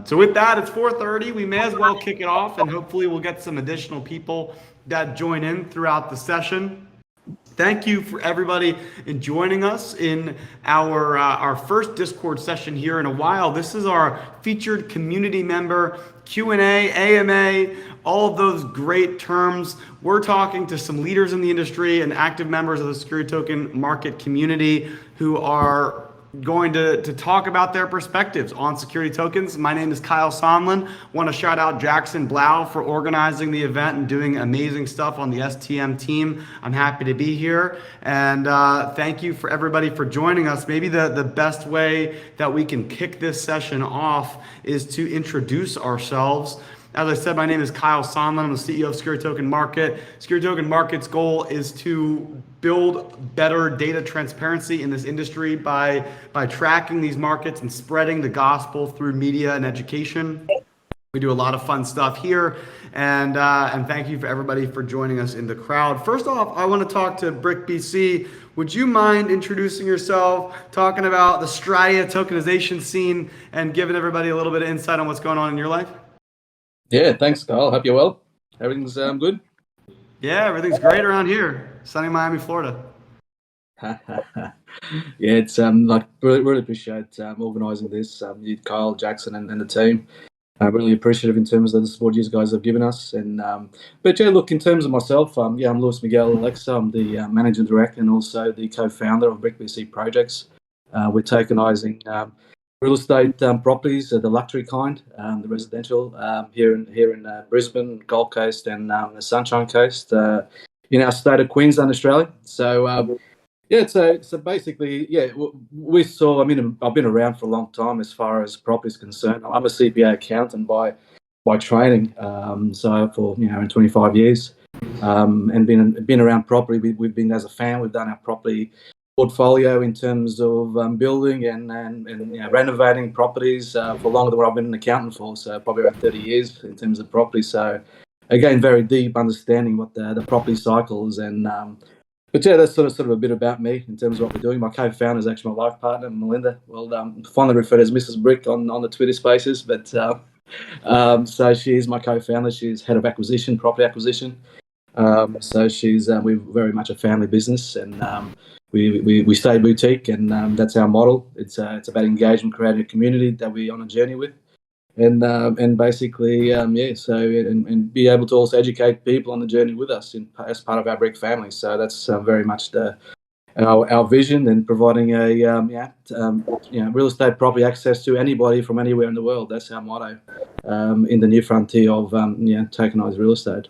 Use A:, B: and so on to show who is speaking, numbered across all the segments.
A: So with that, it's 4:30. We may as well kick it off, and hopefully we'll get some additional people that join in throughout the session. Thank you for everybody in joining us in our first Discord session here in a while. This is our featured community member Q&A, AMA, all of those great terms. We're talking to some leaders in the industry and active members of the security token market community who are going to talk about their perspectives on security tokens. My name is Kyle Sonlin. Want to shout out Jackson Blau for organizing the event and doing amazing stuff on the STM team. I'm happy to be here, and thank you for everybody for joining us. Maybe the best way that we can kick this session off is to introduce ourselves. As I said, my name is Kyle Sonlin. I'm the CEO of Security Token Market. Security Token Market's goal is to build better data transparency in this industry by tracking these markets and spreading the gospel through media and education. We do a lot of fun stuff here, and thank you for everybody for joining us in the crowd. First off, I want to talk to Brick BC. Would you mind introducing yourself, talking about the Stratia tokenization scene, and giving everybody a little bit of insight on what's going on in your life?
B: Yeah, thanks, Kyle. Hope you're well. Everything's good?
A: Yeah, everything's great around here. Sunny Miami, Florida.
B: Yeah, it's really appreciate organising this. You, Kyle, Jackson, and the team. I'm really appreciative in terms of the support you guys have given us. And but yeah, look, in terms of myself, I'm Luis Miguel Alexa. I'm the managing director and also the co-founder of Brick BC Projects. We're tokenizing real estate properties, the luxury kind, the residential here in Brisbane, Gold Coast, and the Sunshine Coast in our state of Queensland, Australia. So so basically, we saw. I mean, I've been around for a long time as far as property is concerned. I'm a CPA accountant by training, so for 25 years, and been around property. We've been as a fan. We've done our property portfolio in terms of building and renovating properties for longer than what I've been an accountant for, so probably around 30 years in terms of property. So again, very deep understanding what the property cycles and but yeah, that's sort of a bit about me in terms of what we're doing. My co-founder is actually my life partner, Melinda. Well, finally referred as Mrs. Brick on the Twitter Spaces, but so she is my co-founder. She's head of acquisition, property acquisition. So she's we're very much a family business, and we stay boutique, and that's our model. It's about engagement, creating a community that we're on a journey with, and basically and be able to also educate people on the journey with us as part of our Brick family. So that's very much our vision, and providing a real estate property access to anybody from anywhere in the world. That's our motto in the new frontier of tokenized real estate.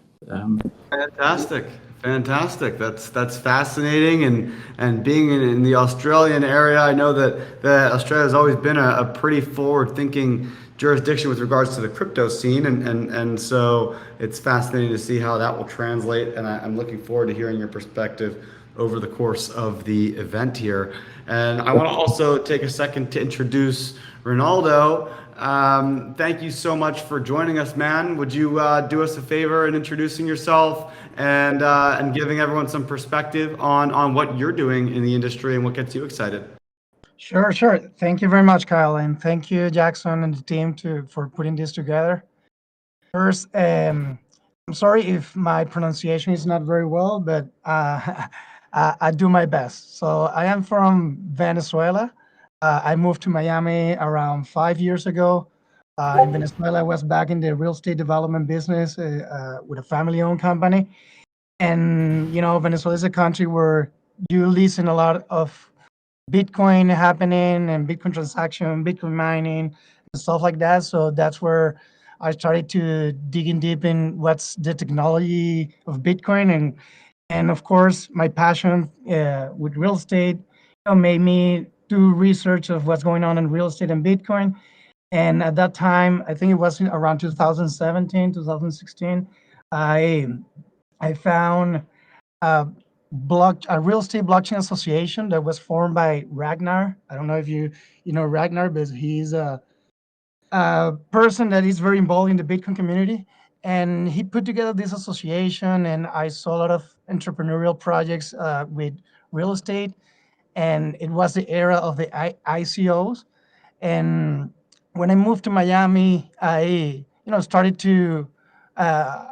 A: Fantastic. That's fascinating. And being in the Australian area, I know that Australia has always been a pretty forward-thinking jurisdiction with regards to the crypto scene, and so it's fascinating to see how that will translate. And I'm looking forward to hearing your perspective over the course of the event here. And I want to also take a second to introduce Ronaldo. Thank you so much for joining us, man. Would you do us a favor in introducing yourself and giving everyone some perspective on what you're doing in the industry and what gets you excited?
C: Sure. Thank you very much, Kyle, and thank you, Jackson, and the team for putting this together. First, I'm sorry if my pronunciation is not very well, but I do my best. So I am from Venezuela. I moved to Miami around 5 years ago. In Venezuela, I was back in the real estate development business with a family-owned company. And, Venezuela is a country where you listen a lot of Bitcoin happening and Bitcoin transaction, Bitcoin mining, and stuff like that. So that's where I started to dig in deep in what's the technology of Bitcoin. And of course, my passion with real estate made me do research of what's going on in real estate and Bitcoin. And at that time, I think it was around 2017, 2016, I found a real estate blockchain association that was formed by Ragnar. I don't know if you know Ragnar, but he's a person that is very involved in the Bitcoin community. And he put together this association, and I saw a lot of entrepreneurial projects with real estate. And it was the era of the ICOs. And when I moved to Miami, I started to uh,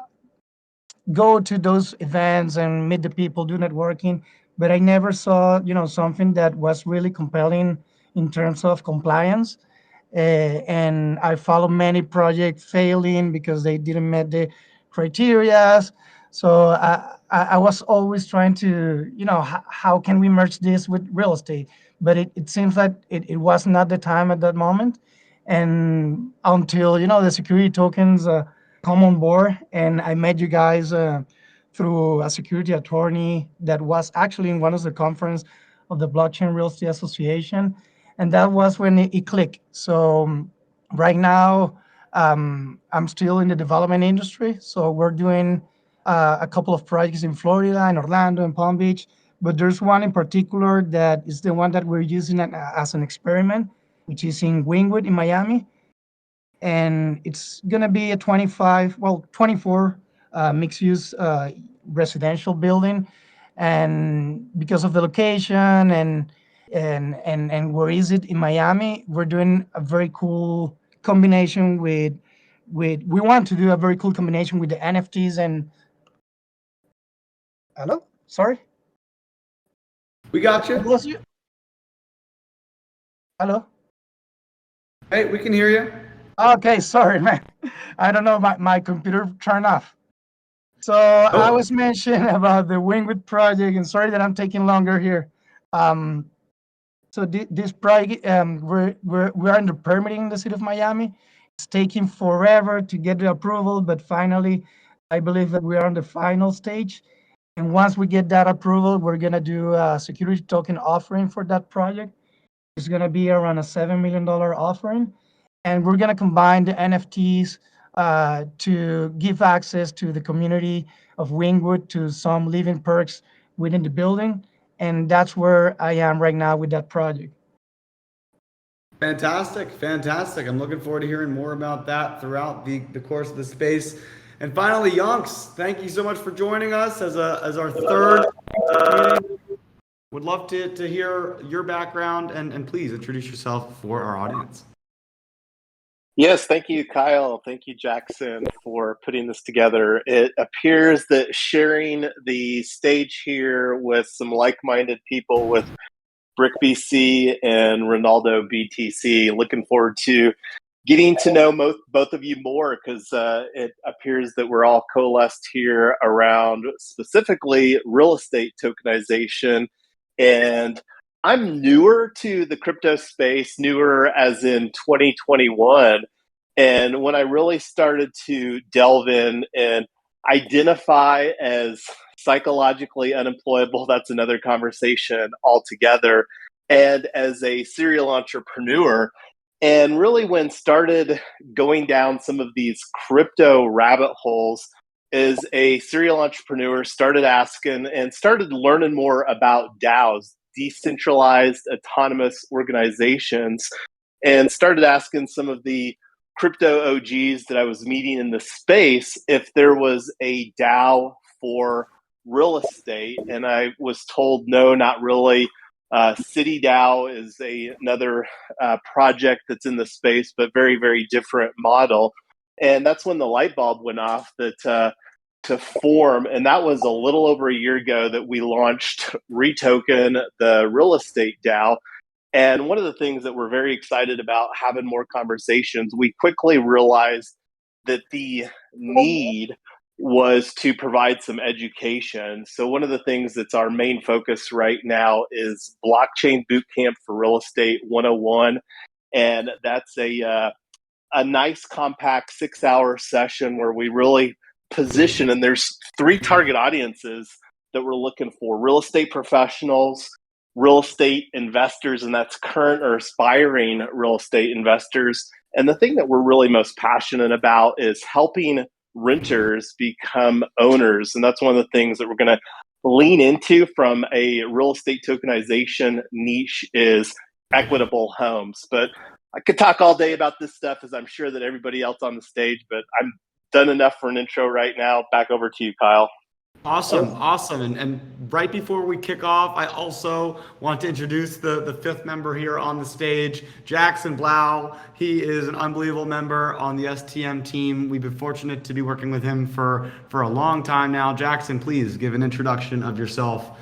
C: go to those events and meet the people, do networking, but I never saw something that was really compelling in terms of compliance. And I followed many projects failing because they didn't meet the criteria. So I was always trying to, how can we merge this with real estate? But it seems like it was not the time at that moment. And until, the security tokens come on board, and I met you guys through a security attorney that was actually in one of the conference of the Blockchain Real Estate Association, and that was when it clicked. So right now, I'm still in the development industry. So we're doing a couple of projects in Florida, in Orlando, and Palm Beach. But there's one in particular that is the one that we're using as an experiment, which is in Wingwood in Miami. And it's going to be a 24 mixed use residential building. And because of the location and where is it in Miami, we're doing a very cool combination with we want to do a very cool combination with the NFTs and hello, sorry,
A: We got
C: I
A: you.
C: lost you. Hello.
A: Hey, we can hear you.
C: Okay, sorry, man. I don't know, my computer turned off. So I
A: Oh,
C: was mentioning about the Wingwood project, and sorry that I'm taking longer here. Um, so this project, we're under permitting in the city of Miami. It's taking forever to get the approval, but finally, I believe that we are on the final stage. And once we get that approval, we're gonna do a security token offering for that project. It's gonna be around a $7 million offering, and we're gonna combine the NFTs to give access to the community of Wingwood to some living perks within the building, and that's where I am right now with that project.
A: fantastic, fantastic. I'm looking forward to hearing more about that throughout the course of the space. And finally, Yonks, thank you so much for joining us as our third meeting. Would love to hear your background and please introduce yourself for our audience.
D: Yes, thank you, Kyle. Thank you, Jackson, for putting this together. It appears that sharing the stage here with some like-minded people with Brick BC and Ronaldo BTC. Looking forward to getting to know both of you more, because it appears that we're all coalesced here around specifically real estate tokenization. And I'm newer to the crypto space, newer as in 2021. And when I really started to delve in and identify as psychologically unemployable, that's another conversation altogether, and as a serial entrepreneur, and really when started going down some of these crypto rabbit holes as a serial entrepreneur, started asking and started learning more about DAOs, decentralized autonomous organizations, and started asking some of the crypto OGs that I was meeting in the space if there was a DAO for real estate. And I was told, no, not really. City DAO is another project that's in the space, but very, very different model. And that's when the light bulb went off that to form. And that was a little over a year ago that we launched Retoken, the real estate DAO. And one of the things that we're very excited about having more conversations, we quickly realized that the need was to provide some education. So one of the things that's our main focus right now is Blockchain Bootcamp for Real Estate 101. And that's a nice compact 6-hour session where we really position, and there's 3 target audiences that we're looking for: real estate professionals, real estate investors, and that's current or aspiring real estate investors. And the thing that we're really most passionate about is helping renters become owners. And that's one of the things that we're going to lean into from a real estate tokenization niche is equitable homes. But I could talk all day about this stuff, as I'm sure that everybody else on the stage, but I'm done enough for an intro right now. Back over to you, Kyle.
A: Awesome, awesome. And right before we kick off, I also want to introduce the fifth member here on the stage, Jackson Blau. He is an unbelievable member on the STM team. We've been fortunate to be working with him for a long time now. Jackson, please give an introduction of yourself.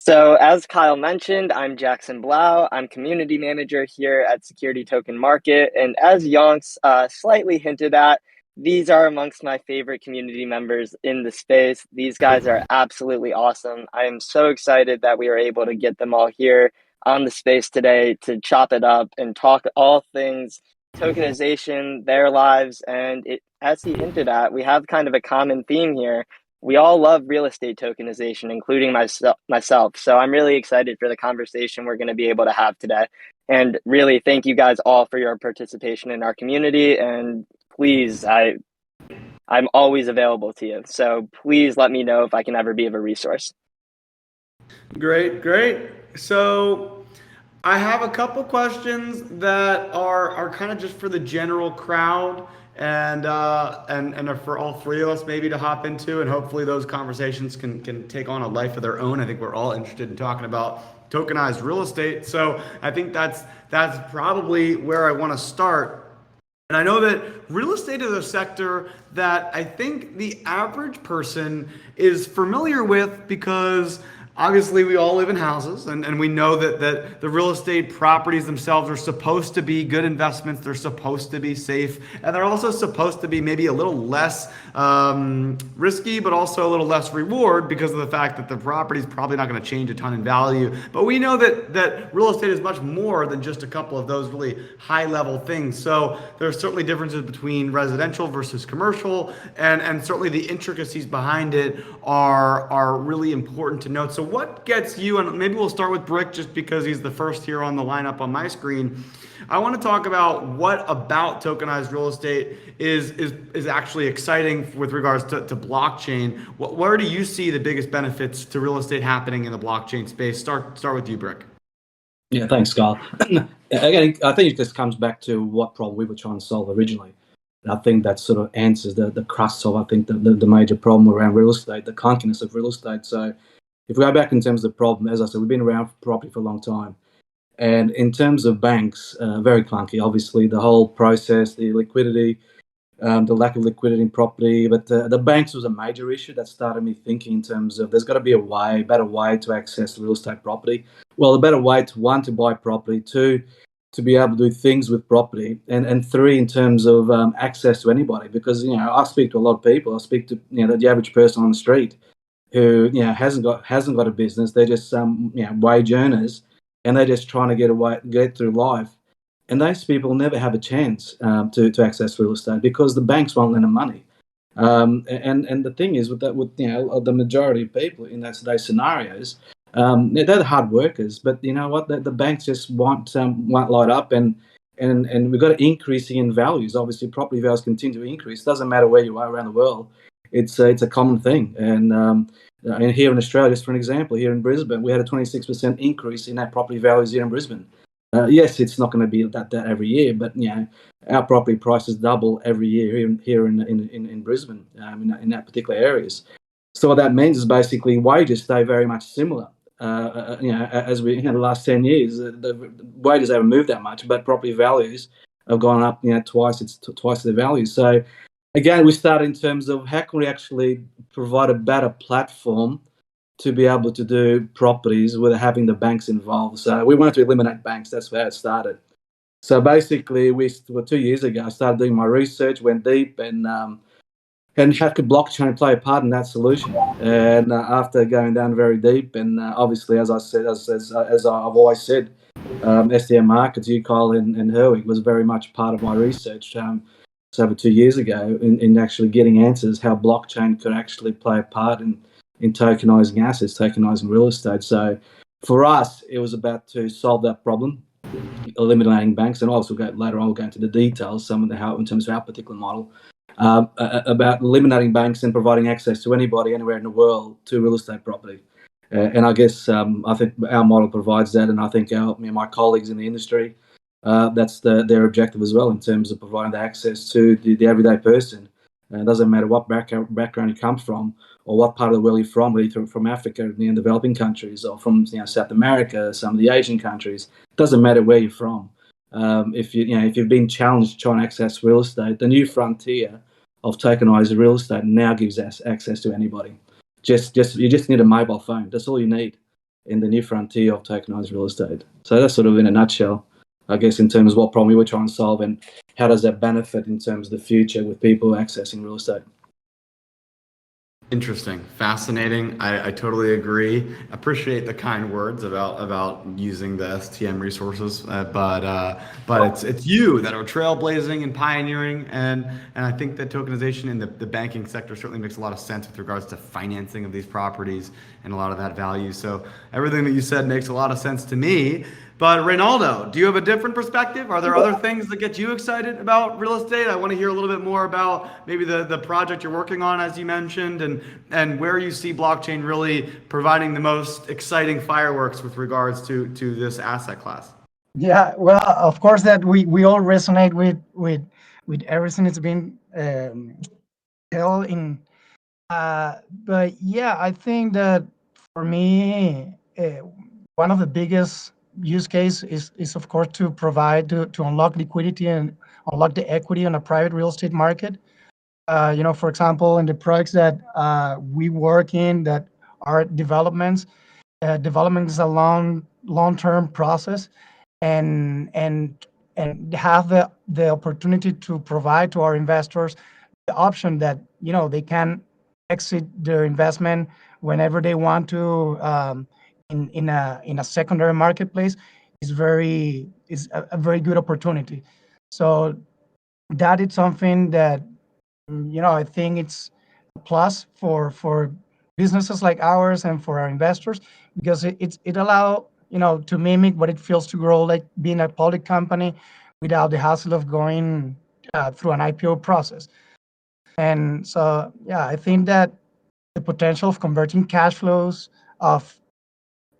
E: So as Kyle mentioned, I'm Jackson Blau. I'm community manager here at Security Token Market. And as Yonks slightly hinted at, these are amongst my favorite community members in the space. These guys are absolutely awesome. I am so excited that we are able to get them all here on the space today to chop it up and talk all things tokenization, their lives. And as he hinted at, we have kind of a common theme here. We all love real estate tokenization, including myself. So I'm really excited for the conversation we're going to be able to have today. And really, thank you guys all for your participation in our community. And please, I'm always available to you. So please let me know if I can ever be of a resource.
A: Great, great. So I have a couple questions that are kind of just for the general crowd and are for all three of us maybe to hop into, and hopefully those conversations can take on a life of their own. I think we're all interested in talking about tokenized real estate. So I think that's probably where I want to start. And I know that real estate is a sector that I think the average person is familiar with because obviously we all live in houses and we know that the real estate properties themselves are supposed to be good investments. They're supposed to be safe, and they're also supposed to be maybe a little less risky, but also a little less reward because of the fact that the property is probably not going to change a ton in value. But we know that real estate is much more than just a couple of those really high level things. So there are certainly differences between residential versus commercial, and certainly the intricacies behind it are really important to note. So what gets you, and maybe we'll start with Brick just because he's the first here on the lineup on my screen. I want to talk about what about tokenized real estate is actually exciting with regards to blockchain. Where do you see the biggest benefits to real estate happening in the blockchain space? Start with you, Brick.
B: Yeah, thanks, Carl. Again, I think this comes back to what problem we were trying to solve originally. And I think that sort of answers the crux of, I think, the major problem around real estate, the clunkiness of real estate. So if we go back in terms of the problem, as I said, we've been around for property for a long time. And in terms of banks, very clunky, obviously, the whole process, the liquidity, the lack of liquidity in property. But the banks was a major issue that started me thinking in terms of there's got to be a better way to access real estate property. Well, a better way to, one, to buy property, two, to be able to do things with property, and three, in terms of access to anybody. Because, I speak to a lot of people. I speak to, the average person on the street who, hasn't got a business. They're just wage earners, and they're just trying to get through life. And those people never have a chance to access real estate because the banks won't lend them money. And the thing is with the majority of people in those scenarios, they're the hard workers. But you know what? The banks just won't light up, and we've got an increasing in values. Obviously, property values continue to increase. It doesn't matter where you are around the world. It's a common thing. And here in Australia, just for an example, here in Brisbane, we had a 26% increase in our property values here in Brisbane. Yes, it's not going to be that every year, but our property prices double every year here in Brisbane, in that particular areas. So what that means is basically wages stay very much similar. As we the last 10 years, the wages haven't moved that much, but property values have gone up twice the value. So again, we start in terms of how can we actually provide a better platform to be able to do properties without having the banks involved. So we wanted to eliminate banks. That's where it started. So basically, 2 years ago, I started doing my research, went deep, and how could blockchain play a part in that solution? And after going down very deep, and obviously, as I said, as I've always said, STM markets, you, Kyle, and Herwig was very much part of my research. So over 2 years ago, in actually getting answers how blockchain could actually play a part in tokenizing assets, tokenizing real estate. So for us, it was about to solve that problem, eliminating banks, and also later on we'll go into the details, some of the how in terms of our particular model, about eliminating banks and providing access to anybody anywhere in the world to real estate property. And I guess I think our model provides that, and I think my colleagues in the industry, that's their objective as well in terms of providing the access to the everyday person It doesn't matter what background you come from or what part of the world you're from, whether you're from Africa, developing countries, or from South America, some of the Asian countries. It doesn't matter where you're from. If you've been challenged to try and access real estate, the new frontier of tokenized real estate now gives us access to anybody. You just need a mobile phone. That's all you need in the new frontier of tokenized real estate. So that's sort of in a nutshell, I guess, in terms of what problem we were trying to solve and how does that benefit in terms of the future with people accessing real estate.
A: Interesting, fascinating. I totally agree. Appreciate the kind words about using the STM resources, but it's you that are trailblazing and pioneering, and I think that tokenization in the banking sector certainly makes a lot of sense with regards to financing of these properties and a lot of that value. So everything that you said makes a lot of sense to me. But Reynaldo, do you have a different perspective? Are there other things that get you excited about real estate? I want to hear a little bit more about maybe the project you're working on, as you mentioned, and where you see blockchain really providing the most exciting fireworks with regards to this asset class.
C: Yeah, well, of course that we all resonate with everything that's been held in. But yeah, I think that for me, one of the biggest use case is of course to provide to unlock liquidity and unlock the equity on a private real estate market. For example, in the projects that we work in that are developments, development is a long-term process, and have the opportunity to provide to our investors the option that they can exit their investment whenever they want to, in a secondary marketplace is a very good opportunity. So that is something that I think it's a plus for businesses like ours and for our investors, because it allow to mimic what it feels to grow like being a public company without the hassle of going through an IPO process. And so yeah, I think that the potential of converting cash flows of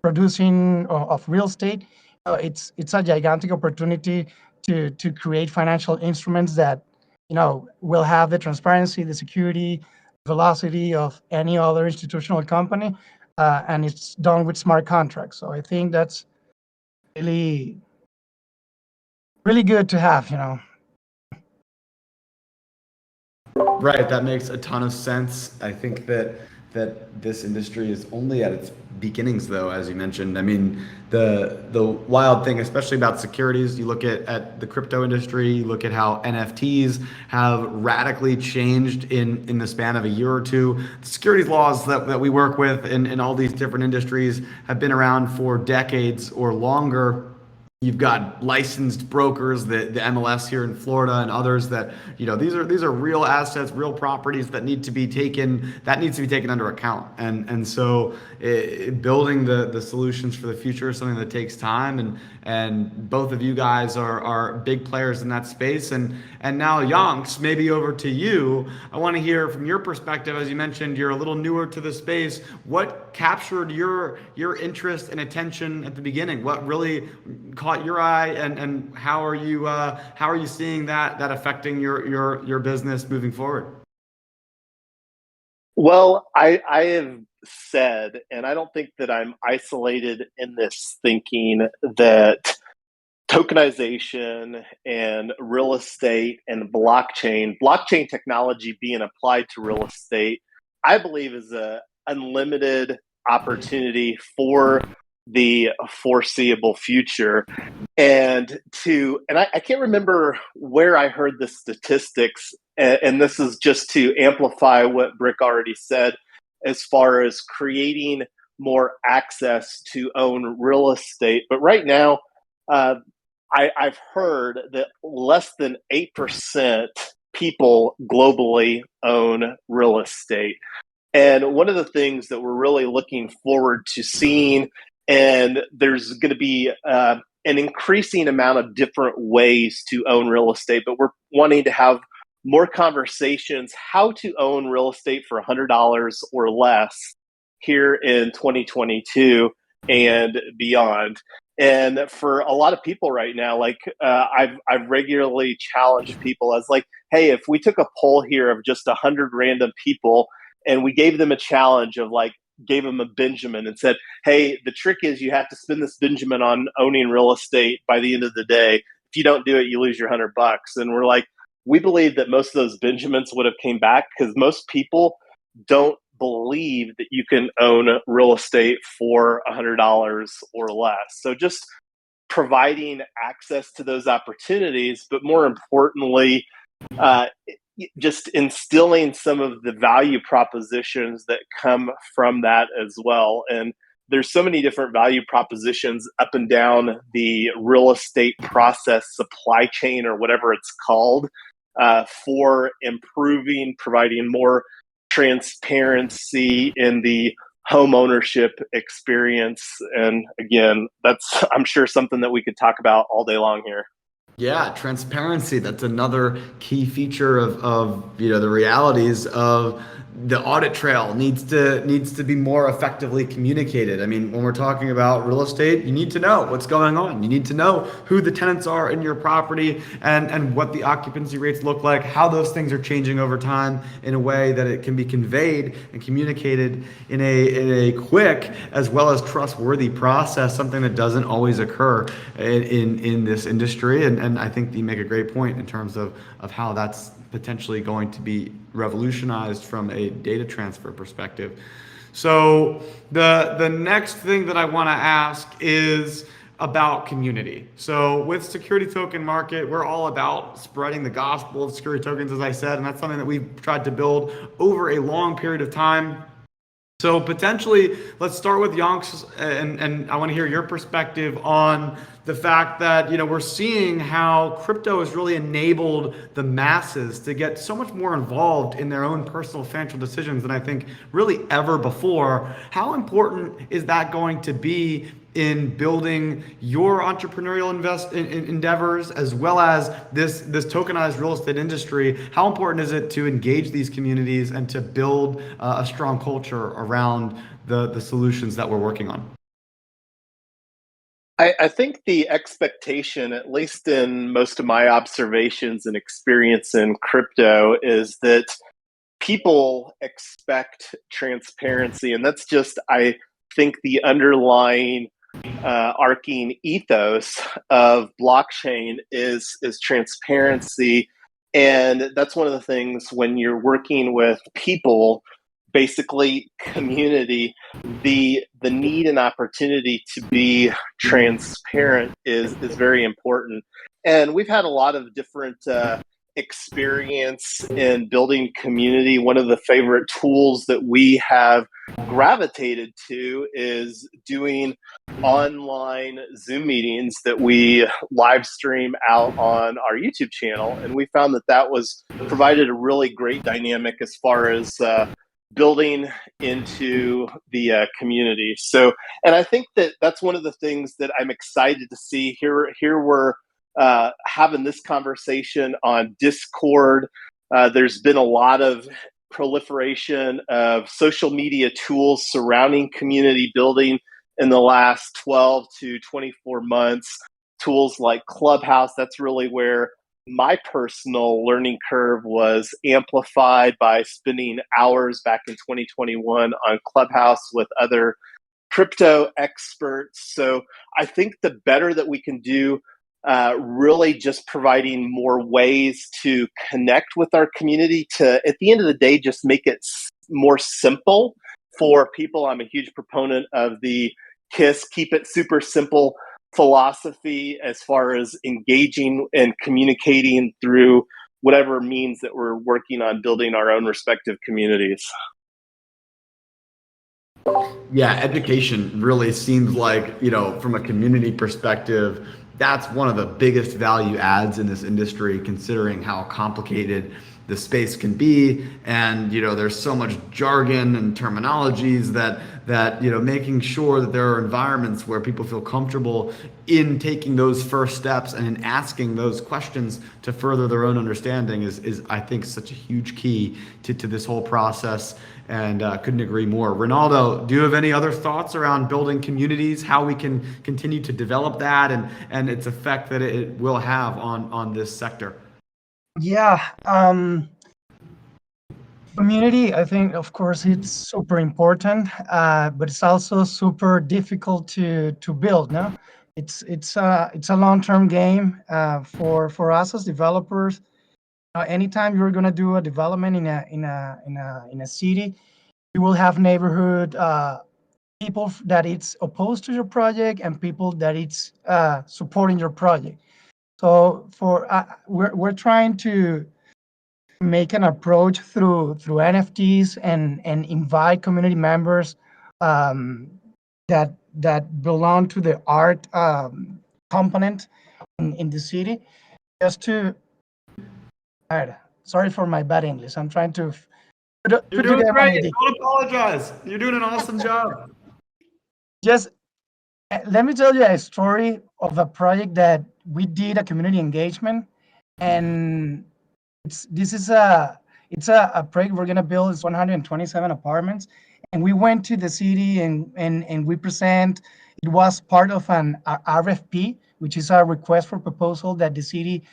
C: producing of real estate, it's a gigantic opportunity to create financial instruments that will have the transparency, the security, velocity of any other institutional company, and it's done with smart contracts. So I think that's really really good to have.
A: Right, that makes a ton of sense. I think that this industry is only at its beginnings, though, as you mentioned. I mean, the wild thing, especially about securities, you look at the crypto industry, you look at how NFTs have radically changed in the span of a year or two. The securities laws that we work with in all these different industries have been around for decades or longer. You've got licensed brokers, the MLS here in Florida, and others that these are real assets, real properties that need to be taken under account. And so building the solutions for the future is something that takes time. And both of you guys are big players in that space. And now, Yonks, maybe over to you. I want to hear from your perspective. As you mentioned, you're a little newer to the space. What captured your interest and attention at the beginning? What really caught your eye, and how are you seeing that affecting your business moving forward?
D: Well, I have said, and I don't think that I'm isolated in this thinking, that tokenization and real estate and blockchain technology being applied to real estate, I believe is a unlimited opportunity for the foreseeable future. And I can't remember where I heard the statistics, and this is just to amplify what Brick already said, as far as creating more access to own real estate. But right now, I've heard that less than 8% people globally own real estate. And one of the things that we're really looking forward to seeing, and there's going to be an increasing amount of different ways to own real estate, but we're wanting to have more conversations how to own real estate for $100 or less here in 2022. and beyond. And for a lot of people right now, like I've regularly challenged people as like, hey, if we took a poll here of just 100 random people and we gave them a challenge of like, gave them a Benjamin and said, hey, the trick is you have to spend this Benjamin on owning real estate by the end of the day. If you don't do it, you lose your $100. And we're like, we believe that most of those Benjamins would have came back because most people don't believe that you can own real estate for $100 or less. So just providing access to those opportunities, but more importantly, just instilling some of the value propositions that come from that as well. And there's so many different value propositions up and down the real estate process, supply chain, or whatever it's called, for improving, providing more transparency in the home ownership experience. And again, that's, I'm sure, something that we could talk about all day long here.
A: Yeah, transparency. That's another key feature of the realities of the audit trail needs to be more effectively communicated. I mean, when we're talking about real estate, you need to know what's going on. You need to know who the tenants are in your property and what the occupancy rates look like, how those things are changing over time in a way that it can be conveyed and communicated in a quick as well as trustworthy process, something that doesn't always occur in this industry. And I think you make a great point in terms of how that's potentially going to be revolutionized from a data transfer perspective. So the next thing that I want to ask is about community. So with Security Token Market, we're all about spreading the gospel of security tokens, as I said, and that's something that we've tried to build over a long period of time. So potentially, let's start with Yonks, and I want to hear your perspective on the fact that we're seeing how crypto has really enabled the masses to get so much more involved in their own personal financial decisions than I think really ever before. How important is that going to be in building your entrepreneurial endeavors as well as this tokenized real estate industry? How important is it to engage these communities and to build a strong culture around the solutions that we're working on?
D: I think the expectation, at least in most of my observations and experience in crypto, is that people expect transparency. And that's just, I think, the underlying arcing ethos of blockchain is transparency. And that's one of the things when you're working with people, basically community, the need and opportunity to be transparent is very important. And we've had a lot of different experience in building community. One of the favorite tools that we have gravitated to is doing online Zoom meetings that we live stream out on our YouTube channel. And we found that was provided a really great dynamic as far as building into the community. So, and I think that's one of the things that I'm excited to see here. We're having this conversation on Discord. There's been a lot of proliferation of social media tools surrounding community building in the last 12 to 24 months. Tools like Clubhouse, that's really where my personal learning curve was amplified by spending hours back in 2021 on Clubhouse with other crypto experts. So I think the better that we can do, really just providing more ways to connect with our community to, at the end of the day, just make it more simple for people. I'm a huge proponent of the KISS, keep it super simple philosophy as far as engaging and communicating through whatever means that we're working on building our own respective communities.
A: Yeah, education really seems like, from a community perspective, that's one of the biggest value adds in this industry, considering how complicated the space can be. And, there's so much jargon and terminologies that making sure that there are environments where people feel comfortable in taking those first steps and in asking those questions to further their own understanding is I think such a huge key to this whole process. And couldn't agree more. Ronaldo, do you have any other thoughts around building communities, how we can continue to develop that and its effect that it will have on this sector?
C: Yeah, community, I think, of course, it's super important, but it's also super difficult to build. No, it's a long-term game for us as developers. Anytime you're going to do a development in a city, you will have neighborhood people that it's opposed to your project and people that it's supporting your project. So we're trying to make an approach through NFTs and invite community members um, that belong to the art component in the city, just to. Sorry for my bad English. I'm trying to
A: You're
C: put
A: doing
C: together
A: great.
C: my idea.
A: Don't apologize. You're doing an awesome job.
C: Just let me tell you a story of a project that we did a community engagement, and it's a project we're gonna build. It's 127 apartments, and we went to the city and we present. It was part of an RFP, which is a request for proposal that the city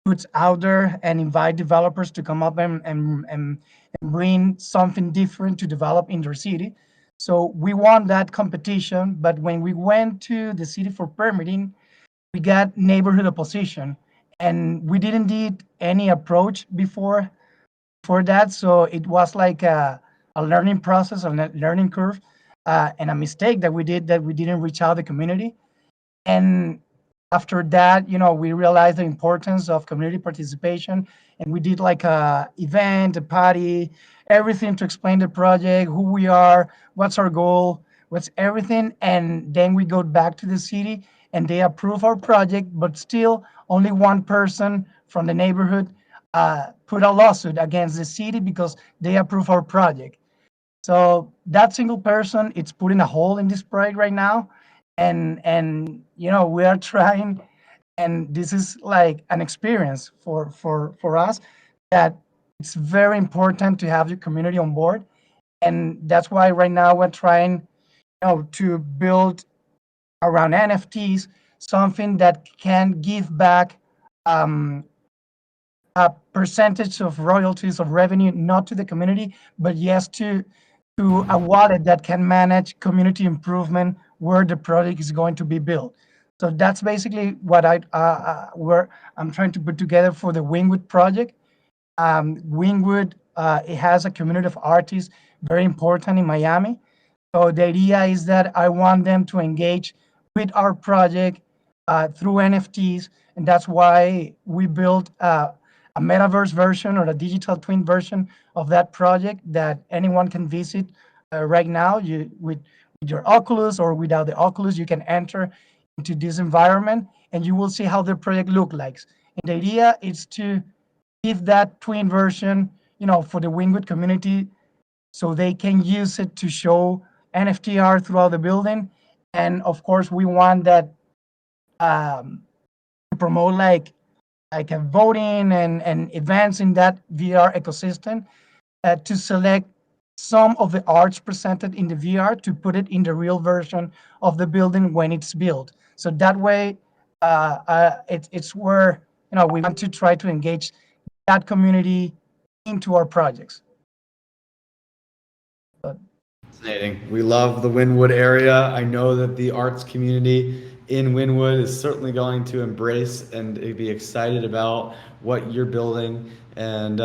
C: puts out there and invite developers to come up and bring something different to develop in their city. So we won that competition, but when we went to the city for permitting, we got neighborhood opposition, and we didn't did any approach before for that. So it was like a learning process, a learning curve, and a mistake that we did, that we didn't reach out the community. And after that, we realized the importance of community participation, and we did like a event, a party, everything to explain the project, who we are, what's our goal, what's everything. And then we go back to the city and they approve our project, but still only one person from the neighborhood put a lawsuit against the city because they approve our project. So that single person, it's putting a hole in this project right now. And we are trying, and this is like an experience for us, that it's very important to have your community on board. And that's why right now we're trying, to build around NFTs something that can give back um, a percentage of royalties of revenue, not to the community, but yes to a wallet that can manage community improvement where the project is going to be built. So that's basically what where I'm trying to put together for the Wingwood project. Wingwood, it has a community of artists, very important in Miami. So the idea is that I want them to engage with our project through NFTs, and that's why we built a metaverse version or a digital twin version of that project that anyone can visit right now. With your Oculus or without the Oculus, you can enter into this environment and you will see how the project looks like. And the idea is to give that twin version, for the Wingwood community, so they can use it to show NFT art throughout the building. And of course, we want that to promote like a voting and events in that VR ecosystem, to select some of the arts presented in the VR to put it in the real version of the building when it's built. So that way, it's where we want to try to engage that community into our projects.
A: Fascinating. We love the Wynwood area. I know that the arts community in Wynwood is certainly going to embrace and be excited about what you're building, and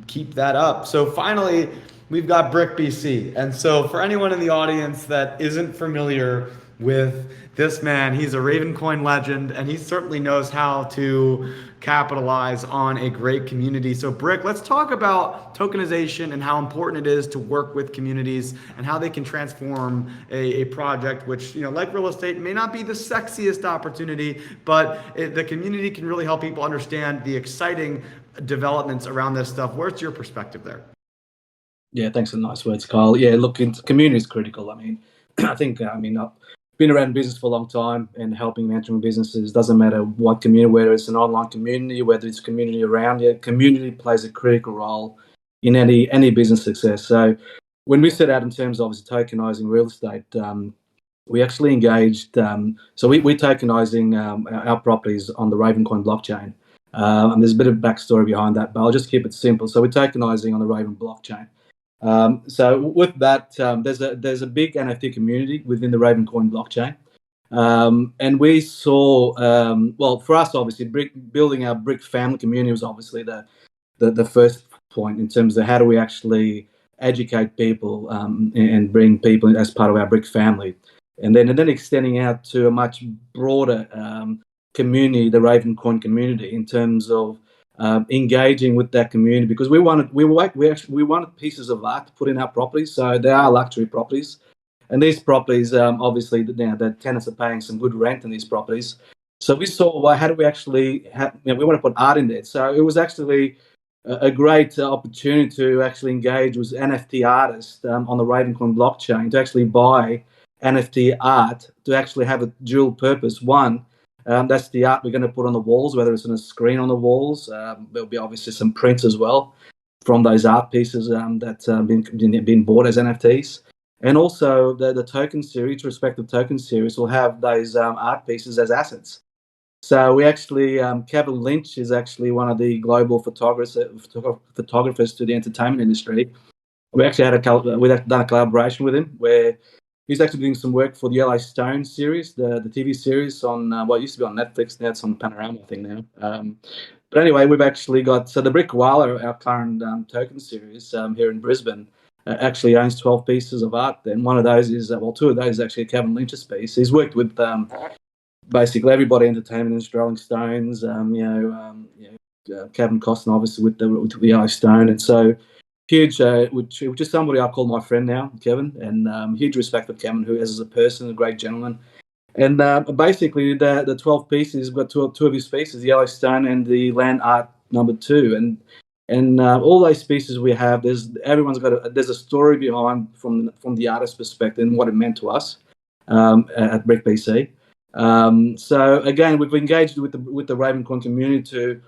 A: keep that up. So finally, we've got Brick BC. And so for anyone in the audience that isn't familiar with this man, he's a Ravencoin legend, and he certainly knows how to capitalize on a great community. So Brick, let's talk about tokenization and how important it is to work with communities and how they can transform a project, which, like real estate, may not be the sexiest opportunity, but the community can really help people understand the exciting developments around this stuff. Where's your perspective there?
B: Yeah, thanks for the nice words, Kyle. Yeah, look, community is critical. I mean, I've been around business for a long time and helping mentoring businesses. Doesn't matter what community, whether it's an online community, whether it's community around you, community plays a critical role in any business success. So when we set out in terms of tokenizing real estate, we actually engaged. So we're tokenizing our properties on the Ravencoin blockchain. And there's a bit of backstory behind that, but I'll just keep it simple. So we're tokenizing on the Raven blockchain. So with that, there's a big NFT community within the Ravencoin blockchain, and we saw, well, for us, obviously, building our Brick family community was obviously the first point in terms of how do we actually educate people and bring people as part of our Brick family, and then extending out to a much broader community, the Ravencoin community, in terms of engaging with that community, because we wanted pieces of art to put in our properties. So they are luxury properties, and these properties, obviously, the tenants are paying some good rent in these properties. So we saw, well, how do we actually we want to put art in there. So it was actually a great opportunity to actually engage with NFT artists on the Ravencoin blockchain to actually buy NFT art to actually have a dual purpose. One, that's the art we're going to put on the walls, whether it's on a screen on the walls. There'll be obviously some prints as well from those art pieces that have been bought as NFTs. And also the token series, respective token series, will have those art pieces as assets. So we actually, Kevin Lynch is actually one of the global photographers to the entertainment industry. We actually we've done a collaboration with him where he's actually doing some work for the Yellowstone series, the TV series on what used to be on Netflix. Now it's on Panorama, I think now. But anyway, we've actually got the Brick Koala, our current token series here in Brisbane, actually owns 12 pieces of art. And one of those is, two of those is actually Kevin Lynch's piece. He's worked with basically everybody, entertainment industry, Rolling Stones, Kevin Costner, obviously with the Yellowstone, and so. Huge, which is somebody I call my friend now, Kevin, and huge respect for Kevin, who is as a person, a great gentleman. And basically, the 12 pieces, we've got two of his pieces, the Yellowstone and the Land Art number 2, and all those pieces we have, there's a story behind from the artist's perspective and what it meant to us at Brick BC. So again, we've engaged with the Ravencoin community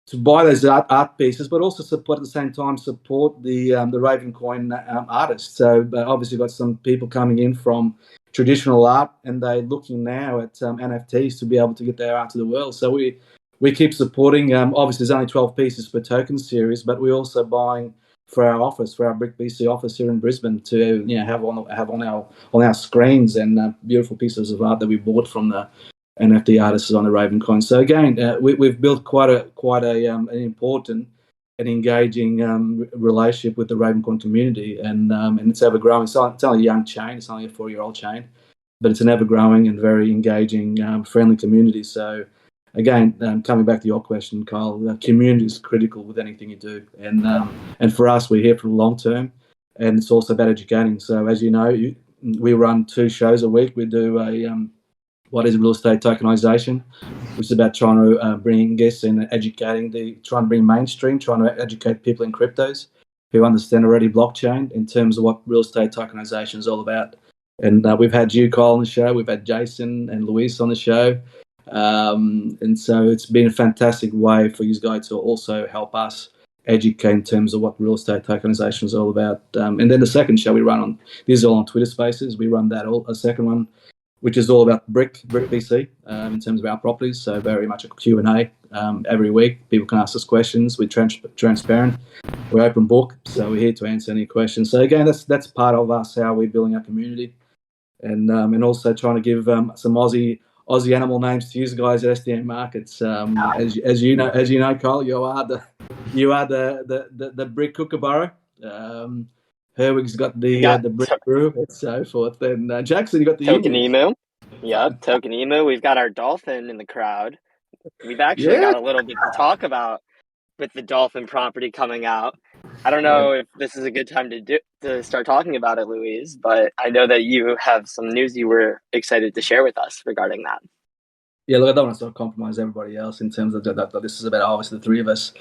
B: to buy those art pieces, but also support at the same time support the Ravencoin artists. So obviously got some people coming in from traditional art, and they're looking now at NFTs to be able to get their art to the world. So we keep supporting. Obviously, there's only 12 pieces per token series, but we're also buying for our office, for our Brick BC office here in Brisbane, to have on our screens, and beautiful pieces of art that we bought from the NFT artists on the Ravencoin. So again, we've built quite an important and engaging relationship with the Ravencoin community, and it's ever growing. It's only a young chain. It's only a 4-year-old chain, but it's an ever growing and very engaging, friendly community. So again, coming back to your question, Kyle, the community is critical with anything you do, and for us, we're here for the long term, and it's also about educating. So as you know, we run 2 shows a week. We do what is real estate tokenization, which is about trying to bring guests and trying to bring mainstream, trying to educate people in cryptos who understand already blockchain in terms of what real estate tokenization is all about. And we've had you, Kyle, on the show. We've had Jason and Luis on the show. And so it's been a fantastic way for you guys to also help us educate in terms of what real estate tokenization is all about. And then the second show we run on, these are all on Twitter Spaces. We run a second one, which is all about Brick BC in terms of our properties. So very much a Q&A every week. People can ask us questions. We're transparent. We're open book. So we're here to answer any questions. So again, that's part of us, how we're building our community, and also trying to give some Aussie animal names to use guys at STM markets. As you know, Kyle, you are the Brick Kookaburra. Herwig's got the Brick Brew and so forth. And Jackson, you got the
E: Token Emu. Yep, Token Emu. We've got our dolphin in the crowd. We've actually
B: Yeah.
E: got a little bit to talk about with the dolphin property coming out. I don't
B: Yeah.
E: know if this is a good time to start talking about it, Louise, but I know that you have some news you were excited to share with us regarding that.
B: Yeah, look, I don't want to sort of compromise everybody else in terms of that this is about obviously the three of us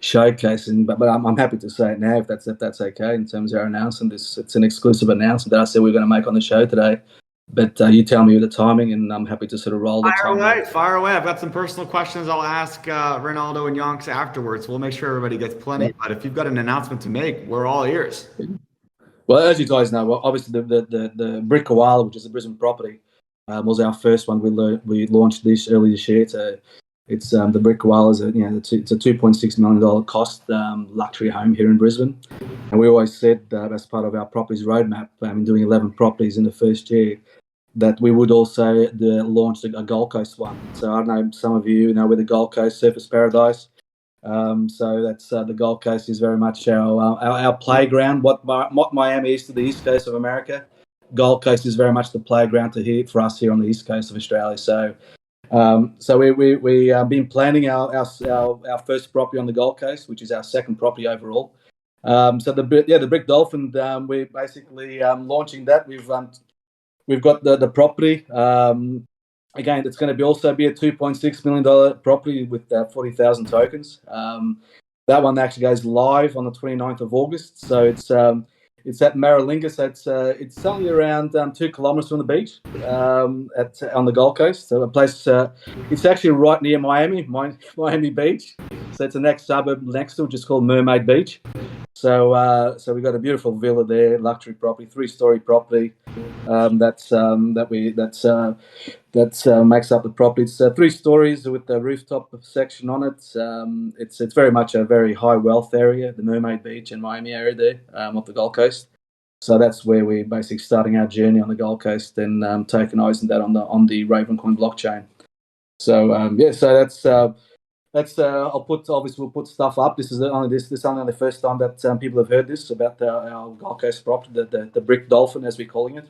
B: showcasing, but I'm happy to say it now if that's okay in terms of our announcement. It's an exclusive announcement that I said we're going to make on the show today. But you tell me the timing, and I'm happy to sort of roll the time.
A: Fire away. I've got some personal questions I'll ask Ronaldo and Yonks afterwards. We'll make sure everybody gets plenty. But if you've got an announcement to make, we're all ears.
B: Well, as you guys know, obviously the Brick Koala, which is a Brisbane property, was our first one. We launched this early this year. It's the Brick Koala is it's a $2.6 million cost luxury home here in Brisbane, and we always said as part of our properties roadmap, doing 11 properties in the first year, that we would also launch a Gold Coast one. So I don't know, some of you know where the Gold Coast Surfers Paradise. So that's the Gold Coast is very much our playground. What Miami is to the East Coast of America, Gold Coast is very much the playground for us here on the East Coast of Australia. So we been planning our first property on the Gold Coast, which is our second property overall. So the Brick Dolphin, we're basically launching that. We've got the property. Again, it's going to also be a $2.6 million property with 40,000 tokens. That one actually goes live on the 29th of August. So it's at Maralinga. So it's only around 2 kilometres from the beach on the Gold Coast. So a place. It's actually right near Miami Beach. So it's the next suburb next to, which is called Mermaid Beach. So we've got a beautiful villa there, luxury property, 3-story property. That makes up the property. It's 3 stories with the rooftop section on it. It's very much a very high wealth area, the Mermaid Beach and Miami area there off the Gold Coast. So that's where we're basically starting our journey on the Gold Coast and tokenizing that on the Ravencoin blockchain. So that's we'll put stuff up. This is only the first time that people have heard this about our Gold Coast property, the Brick Dolphin as we're calling it.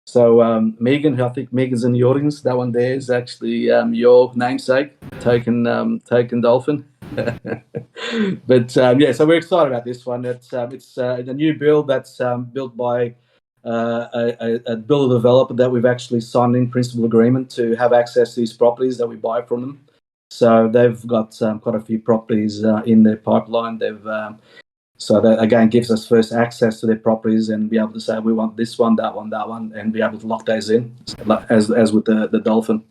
B: So Megan, I think Megan's in the audience. That one there is actually your namesake, Token Dolphin. But so we're excited about this one. It's a new build that's built by a builder developer that we've actually signed in principal agreement to have access to these properties that we buy from them. So they've got quite a few properties in their pipeline. So that again gives us first access to their properties and be able to say we want this one, that one, and be able to lock those in as with the Dolphin.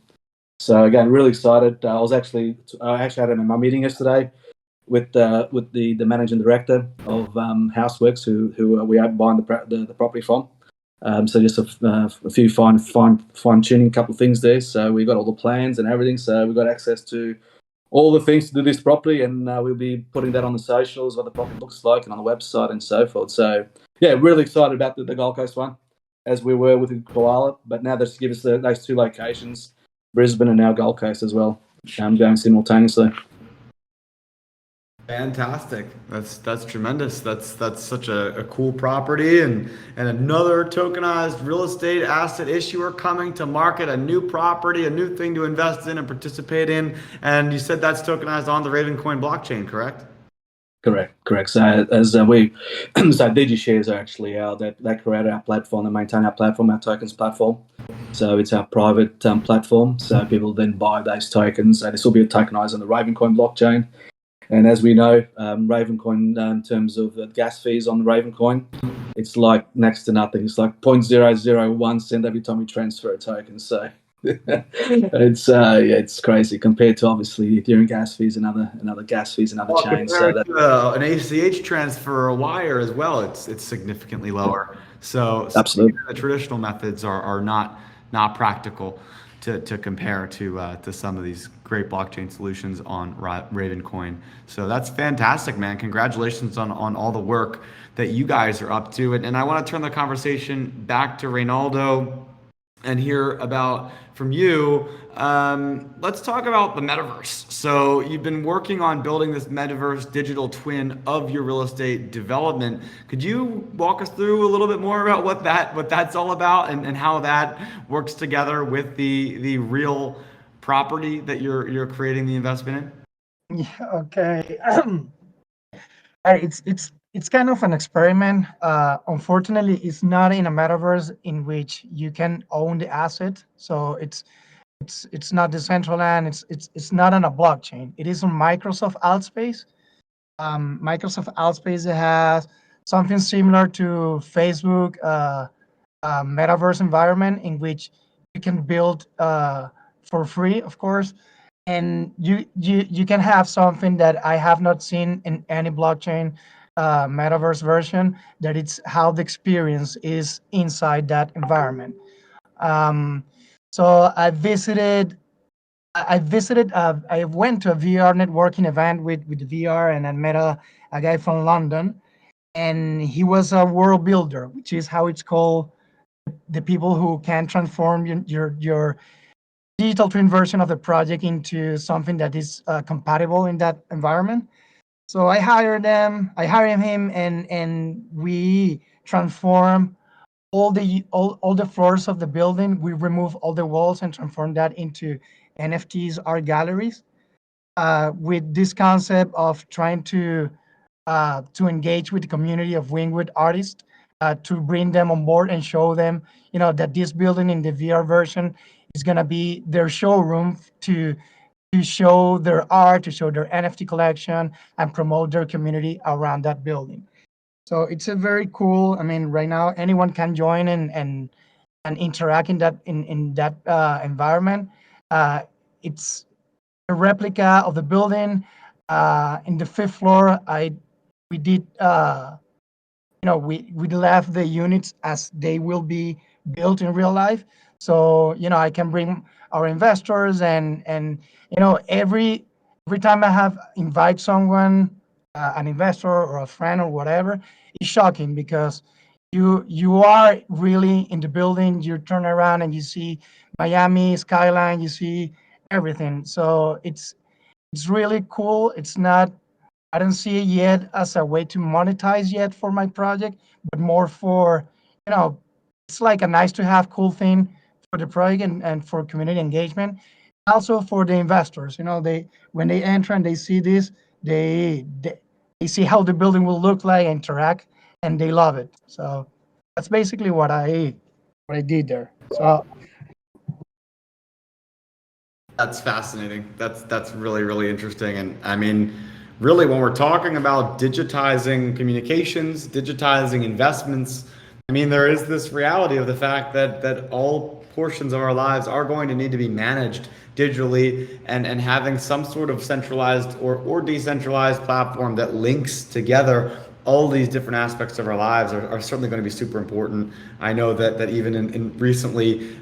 B: So again, really excited. I actually had my meeting yesterday with the managing director of Houseworks, who we are buying the property from. So just a few fine tuning, couple of things there. So we got all the plans and everything. So we got access to all the things to do this properly, and we'll be putting that on the socials, what the property looks like, and on the website and so forth. So yeah, really excited about the Gold Coast one, as we were with the Koala. But now that's give us those 2 locations, Brisbane and now Gold Coast as well, going simultaneously.
A: Fantastic. That's tremendous. That's such a cool property and another tokenized real estate asset issuer coming to market, a new property, a new thing to invest in and participate in. And you said that's tokenized on the Ravencoin blockchain, correct?
B: Correct. So as we, so DigiShares are actually they create our platform, they maintain our platform, our tokens platform. So it's our private platform. So people then buy those tokens. This will be tokenized on the Ravencoin blockchain. And as we know, Ravencoin, in terms of the gas fees on Ravencoin, it's like next to nothing. It's like 0.001 cent every time you transfer a token. So it's crazy compared to obviously Ethereum gas fees and other gas fees and other chains. So that
A: an ACH transfer, a wire as well, it's significantly lower. So
B: absolutely,
A: the traditional methods are not practical to compare to some of these great blockchain solutions on Ravencoin. So that's fantastic, man. Congratulations on all the work that you guys are up to. And I want to turn the conversation back to Reynaldo and hear about from you. Let's talk about the Metaverse. So you've been working on building this Metaverse digital twin of your real estate development. Could you walk us through a little bit more about what that's all about and how that works together with the real property that you're creating the investment in?
C: Yeah, okay. It's kind of an experiment. Unfortunately, it's not in a metaverse in which you can own the asset. So it's not decentralized. It's not on a blockchain. It is on Microsoft Altspace. Microsoft Altspace has something similar to Facebook metaverse environment in which you can build for free, of course, and you can have something that I have not seen in any blockchain metaverse version. That it's how the experience is inside that environment. Um, so I went to a VR networking event with the VR, and I met a guy from London, and he was a world builder, which is how it's called, the people who can transform your digital twin version of the project into something that is compatible in that environment. So I hired him, and we transform all the floors of the building. We remove all the walls and transform that into NFTs, art galleries, with this concept of trying to engage with the community of Wingwood artists, to bring them on board and show them, that this building in the VR version is going to be their showroom to show their art, to show their NFT collection, and promote their community around that building. So it's a very cool. I mean, right now anyone can join and interact in that environment. It's a replica of the building. In the fifth floor, we did we left the units as they will be built in real life. So I can bring our investors, and every time I have invite someone, an investor or a friend or whatever, it's shocking because you are really in the building. You turn around and you see Miami skyline, you see everything. So it's really cool. It's not, I don't see it yet as a way to monetize yet for my project, but more for, it's like a nice to have cool thing for the project, and for community engagement. Also for the investors, when they enter and they see this, they see how the building will look like, interact, and they love it. So that's basically what I did there. So
A: That's fascinating. That's really, really interesting. And I mean, really, when we're talking about digitizing communications, digitizing investments, I mean, there is this reality of the fact that all portions of our lives are going to need to be managed digitally, and having some sort of centralized or decentralized platform that links together all these different aspects of our lives are certainly going to be super important. I know that even in recently,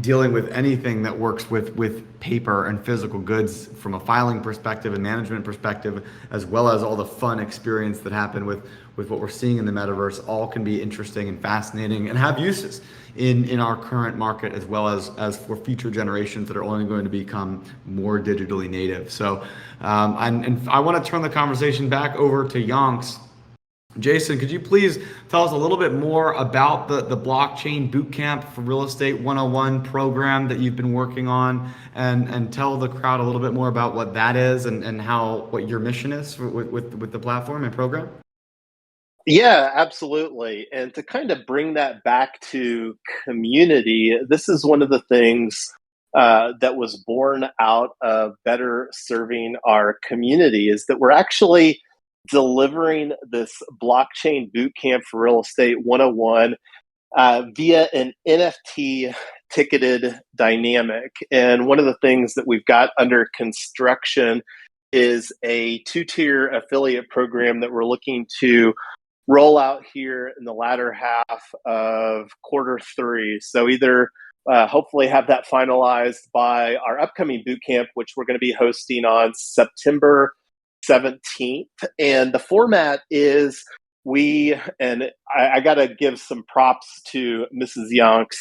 A: dealing with anything that works with paper and physical goods from a filing perspective and management perspective, as well as all the fun experience that happen with what we're seeing in the metaverse, all can be interesting and fascinating and have uses in our current market, as well as for future generations that are only going to become more digitally native. So and I want to turn the conversation back over to Yonks. Jason, could you please tell us a little bit more about the Blockchain Bootcamp for Real Estate 101 program that you've been working on, and tell the crowd a little bit more about what that is, and what your mission is with the platform and program?
D: Yeah, absolutely. And to kind of bring that back to community, this is one of the things that was born out of better serving our community, is that we're actually delivering this blockchain bootcamp for real estate 101 via an NFT ticketed dynamic. And one of the things that we've got under construction is a 2-tier affiliate program that we're looking to roll out here in the latter half of Q3. So either hopefully have that finalized by our upcoming bootcamp, which we're going to be hosting on September 17th. And the format is I got to give some props to Mrs. Yonks,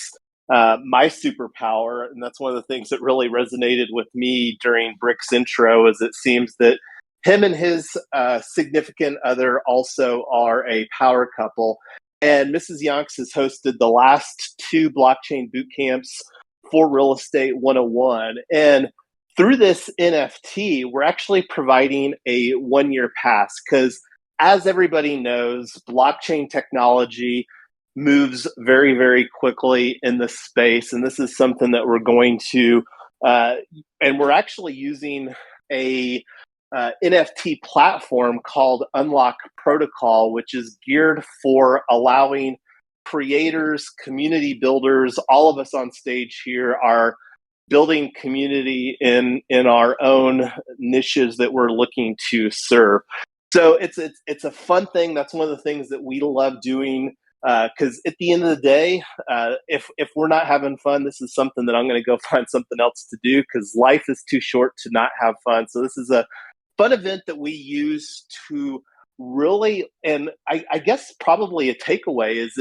D: my superpower. And that's one of the things that really resonated with me during Brick's intro, is it seems that him and his significant other also are a power couple. And Mrs. Yonks has hosted the last 2 blockchain boot camps for Real Estate 101. And through this NFT, we're actually providing a 1-year pass because, as everybody knows, blockchain technology moves very, very quickly in this space. And this is something that we're going to, and we're actually using a NFT platform called Unlock Protocol, which is geared for allowing creators, community builders, all of us on stage here are building community in our own niches that we're looking to serve. So it's a fun thing. That's one of the things that we love doing. Because at the end of the day, if we're not having fun, this is something that I'm going to go find something else to do because life is too short to not have fun. So this is a fun event that we use to really, and I guess probably a takeaway is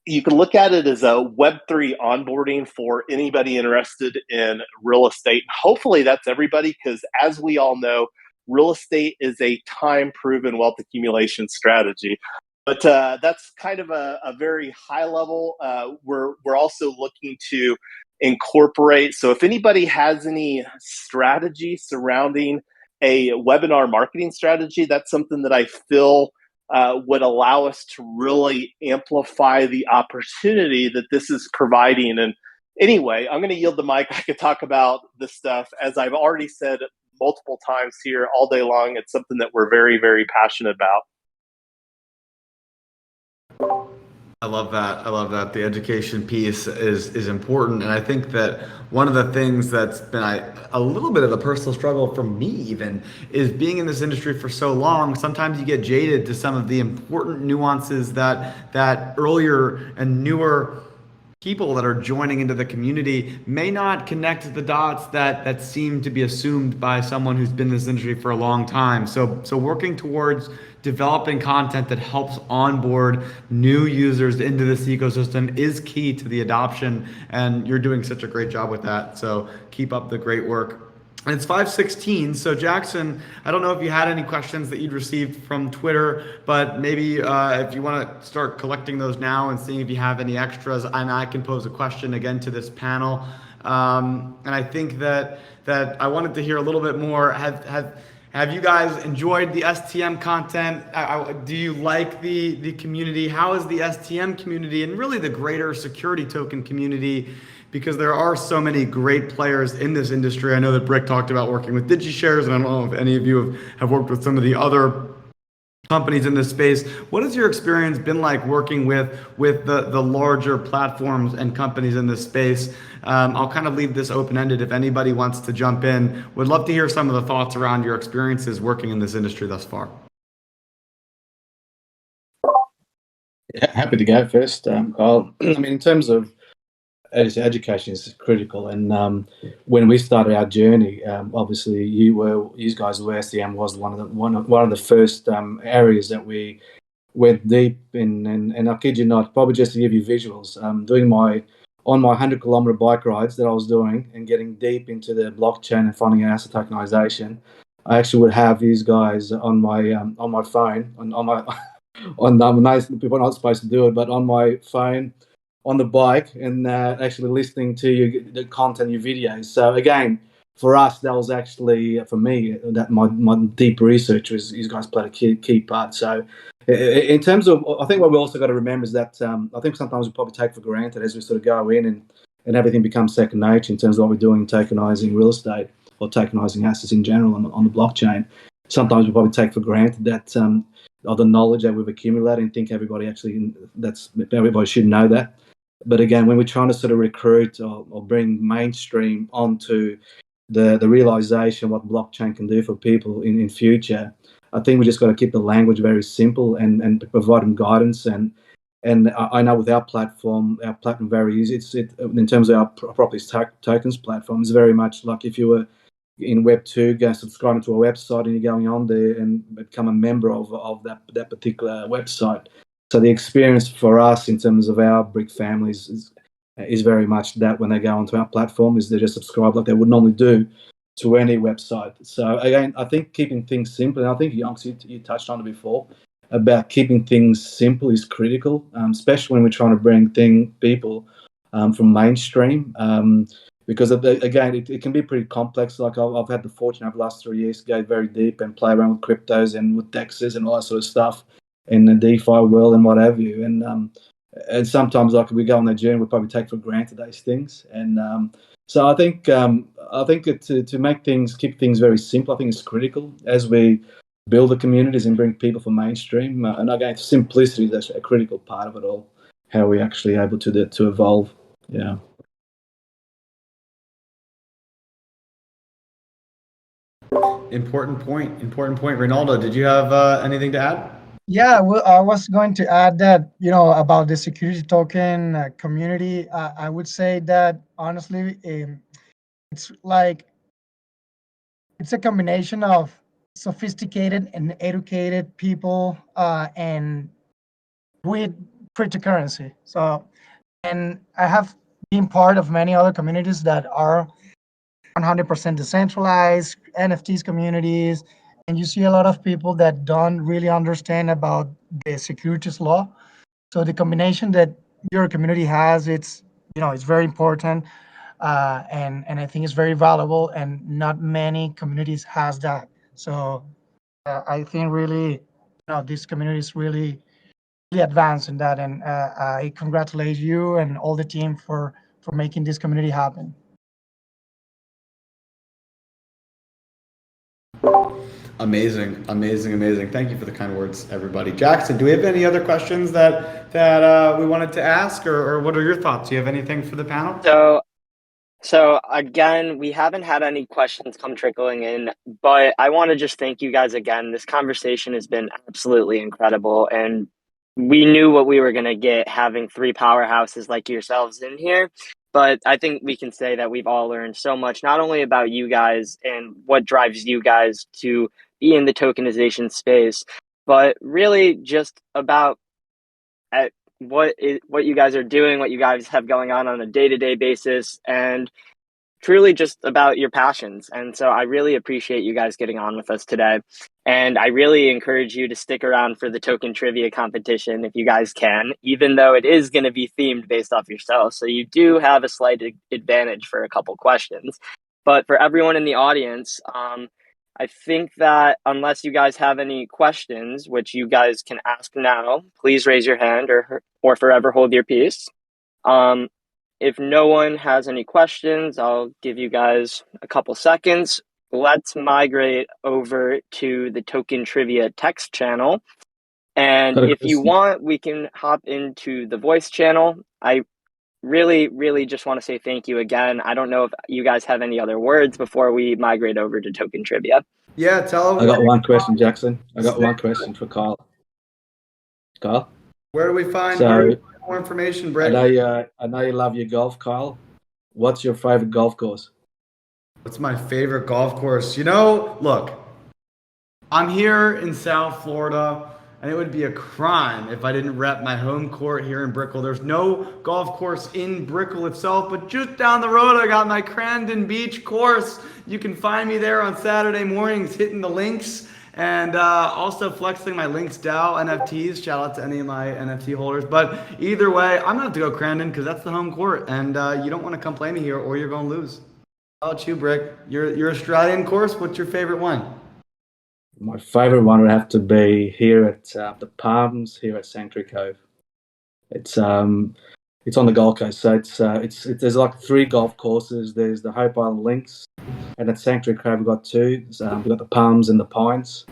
D: you can look at it as a Web3 onboarding for anybody interested in real estate. Hopefully that's everybody because, as we all know, real estate is a time-proven wealth accumulation strategy. But that's kind of a very high level. We're also looking to incorporate. So if anybody has any strategy surrounding a webinar marketing strategy, that's something that I feel would allow us to really amplify the opportunity that this is providing. And anyway, I'm going to yield the mic. I could talk about this stuff. As I've already said multiple times here all day long, it's something that we're very, very passionate about.
A: I love that. I love that. The education piece is important. And I think that one of the things that's been a little bit of a personal struggle for me even is being in this industry for so long. Sometimes you get jaded to some of the important nuances that earlier and newer people that are joining into the community may not connect the dots that seem to be assumed by someone who's been in this industry for a long time. So working towards developing content that helps onboard new users into this ecosystem is key to the adoption, and you're doing such a great job with that. So keep up the great work. And it's 5:16, so Jackson, I don't know if you had any questions that you'd received from Twitter, but maybe if you want to start collecting those now and seeing if you have any extras, and I can pose a question again to this panel. And I think that I wanted to hear a little bit more. Have you guys enjoyed the STM content? Do you like the community? How is the STM community and really the greater security token community? Because there are so many great players in this industry. I know that Brick talked about working with DigiShares, and I don't know if any of you have worked with some of the other companies in this space. What has your experience been like working with the larger platforms and companies in this space? I'll kind of leave this open-ended if anybody wants to jump in. Would love to hear some of the thoughts around your experiences working in this industry thus far.
B: Yeah, happy to go first, Kyle. I mean, in terms of education is critical, and when we started our journey, obviously you guys were STM was one of the first areas that we went deep in, and I kid you not, probably just to give you visuals, doing my 100-kilometer bike rides that I was doing and getting deep into the blockchain and finding out asset tokenization, I actually would have these guys on my phone on my nice people are not supposed to do it, but on my phone on the bike and actually listening to the content, your videos. So again, for us, that was actually, for me, that my deep research was, you guys played a key part. So in terms of, I think what we also got to remember is that I think sometimes we probably take for granted as we sort of go in and everything becomes second nature in terms of what we're doing, tokenizing real estate or tokenizing assets in general on the blockchain. Sometimes we probably take for granted that of the knowledge that we've accumulated and think everybody should know that. But again, when we're trying to sort of recruit or bring mainstream onto the realization of what blockchain can do for people in future, I think we just got to keep the language very simple and provide them guidance. And I know with our platform very easy. In terms of our property tokens platform, it's very much like if you were in Web 2, go subscribing to a website and you're going on there and become a member of that particular website. So the experience for us in terms of our Brick families is very much that when they go onto our platform is they just subscribe like they would normally do to any website. So again, I think keeping things simple, and I think you touched on it before, about keeping things simple is critical, especially when we're trying to bring people from mainstream. Because again, it can be pretty complex. Like I've had the fortune over the last 3 years to go very deep and play around with cryptos and with DEXs and all that sort of stuff in the DeFi world and what have you. And sometimes, like we go on that journey, we probably take for granted those things. And so I think to make things, keep things very simple, I think it's critical as we build the communities and bring people from mainstream. And again, simplicity is actually a critical part of it all. How we actually able to evolve. Yeah.
A: Important point. Ronaldo, did you have anything to add?
C: Yeah, well, I was going to add that, about the security token community. I would say that honestly, it's like it's a combination of sophisticated and educated people and with cryptocurrency. So, and I have been part of many other communities that are 100% decentralized, NFTs communities, and you see a lot of people that don't really understand about the securities law. So the combination that your community has, it's very important, and I think it's very valuable, and not many communities has that. So I think really, this community is really advanced in that, and I congratulate you and all the team for making this community happen.
A: Amazing. Thank you for the kind words, everybody. Jackson, do we have any other questions that we wanted to ask, or what are your thoughts? Do you have anything for the panel?
E: So again, we haven't had any questions come trickling in, but I want to just thank you guys again. This conversation has been absolutely incredible, and we knew what we were going to get having three powerhouses like yourselves in here. But I think we can say that we've all learned so much, not only about you guys and what drives you guys to be in the tokenization space, but really just about what you guys are doing, what you guys have going on a day-to-day basis, and truly just about your passions. And so I really appreciate you guys getting on with us today. And I really encourage you to stick around for the token trivia competition if you guys can, even though it is going to be themed based off yourself. So you do have a slight advantage for a couple questions. But for everyone in the audience, I think that unless you guys have any questions, which you guys can ask now, please raise your hand or forever hold your peace. If no one has any questions, I'll give you guys a couple seconds. Let's migrate over to the Token Trivia text channel. And if you want, we can hop into the voice channel. I really, really just want to say thank you again. I don't know if you guys have any other words before we migrate over to Token Trivia.
A: Yeah, tell them.
B: I got one question, Jackson. I got one question for Kyle. Kyle?
A: Where do we find more information, Brett?
B: I know you love your golf, Kyle. What's your favorite golf course?
A: What's my favorite golf course? Look, I'm here in South Florida, and it would be a crime if I didn't rep my home court here in Brickell. There's no golf course in Brickell itself, but just down the road, I got my Crandon Beach course. You can find me there on Saturday mornings hitting the links and also flexing my Links DAO NFTs. Shout out to any of my NFT holders. But either way, I'm going to have to go Crandon because that's the home court, and you don't want to come play me here or you're going to lose. How about you, Brick? Your Australian course, what's your favorite one?
B: My favorite one would have to be here at the Palms here at Sanctuary Cove. It's on the Gold Coast, so it's there's like three golf courses. There's the Hope Island Links, and at Sanctuary Cove we've got two. We've got the Palms and the Pines.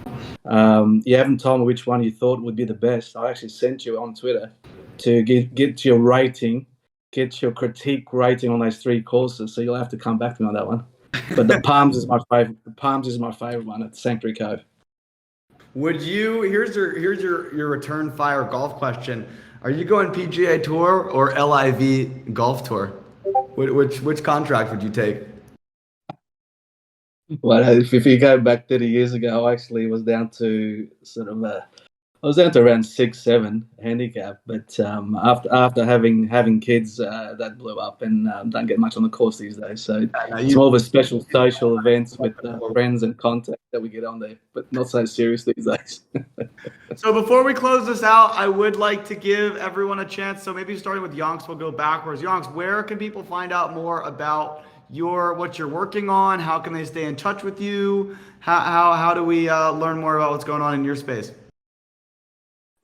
B: You haven't told me which one you thought would be the best. I actually sent you on Twitter to get your rating, get your critique rating on those three courses. So you'll have to come back to me on that one. But the Palms is my favorite. The Palms is my favorite one at Sanctuary Cove.
A: Would you? Here's your return fire golf question. Are you going PGA Tour or LIV Golf Tour? Which contract would you take?
B: Well, if you go back 30 years ago, I actually was down to sort of I was down to around 6-7 handicap, but after having kids, that blew up, and don't get much on the course these days. So it's more of a special social events with friends and contact that we get on there, but not so serious these days.
A: So before we close this out, I would like to give everyone a chance. So maybe starting with Yonks, we'll go backwards. Yonks, where can people find out more about what you're working on? How can they stay in touch with you? How do we learn more about what's going on in your space?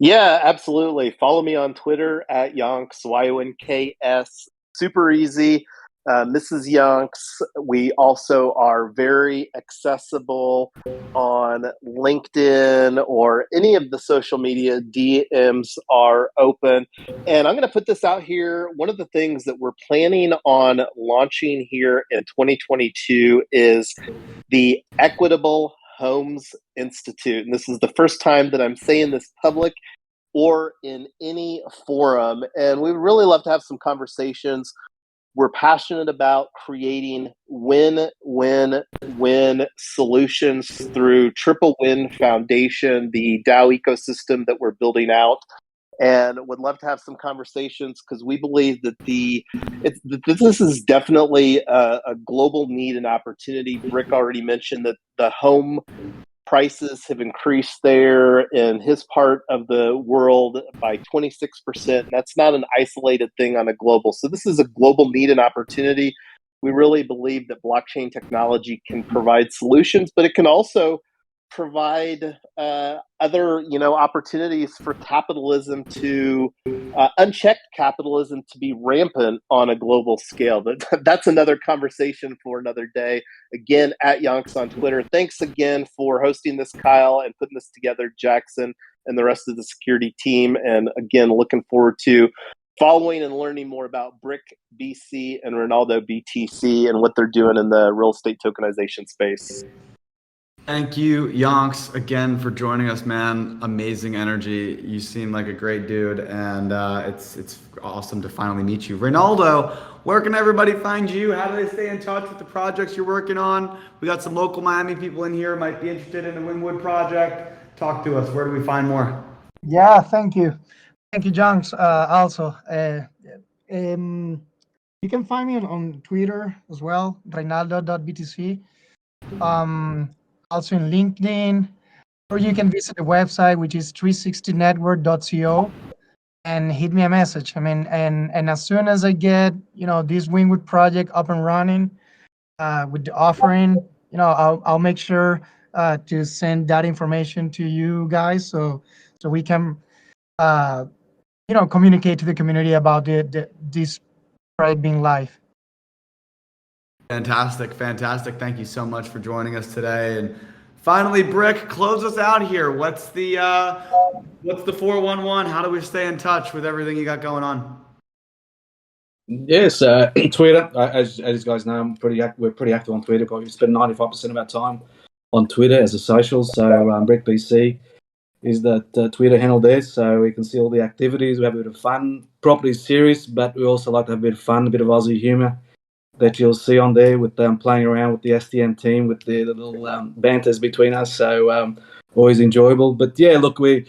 D: Yeah, absolutely. Follow me on Twitter at Yonks, Yonks. Super easy. Mrs. Yonks. We also are very accessible on LinkedIn or any of the social media. DMs are open. And I'm going to put this out here. One of the things that we're planning on launching here in 2022 is the Equitable Homes Institute. And this is the first time that I'm saying this public or in any forum. And we would really love to have some conversations. We're passionate about creating win-win-win solutions through Triple Win Foundation, the DAO ecosystem that we're building out. And would love to have some conversations because we believe that this is definitely a global need and opportunity. Brick already mentioned that the home prices have increased there in his part of the world by 26%. That's not an isolated thing on a global. So this is a global need and opportunity. We really believe that blockchain technology can provide solutions, but it can also provide other opportunities for capitalism to unchecked capitalism to be rampant on a global scale. That's another conversation for another day. Again, at Yonks on Twitter. Thanks again for hosting this, Kyle, and putting this together, Jackson, and the rest of the security team. And again, looking forward to following and learning more about Brick BC and Ronaldo BTC and what they're doing in the real estate tokenization space.
A: Thank you, Yonks, again for joining us, man. Amazing energy. You seem like a great dude, and it's awesome to finally meet you. Ronaldo, where can everybody find you? How do they stay in touch with the projects you're working on? We got some local Miami people in here might be interested in the Wingwood Project. Talk to us. Where do we find more?
C: Yeah, thank you. Thank you, Jonks. Also, you can find me on Twitter as well, Reinaldo.btc. Also in LinkedIn, or you can visit the website, which is 360network.co, and hit me a message. I mean, and as soon as I get this Wingwood project up and running with the offering, I'll make sure to send that information to you guys, so we can communicate to the community about this project being live.
A: Fantastic. Thank you so much for joining us today. And finally, Brick, close us out here. What's the 411? How do we stay in touch with everything you got going on?
B: Yes, Twitter. As you guys know, we're pretty active on Twitter. Probably spend 95% of our time on Twitter as a social. So Brick BC is that Twitter handle there, so we can see all the activities. We have a bit of fun. Property serious, but we also like to have a bit of fun, a bit of Aussie humour that you'll see on there with playing around with the STM team, with the little banters between us. So always enjoyable. But yeah, look, we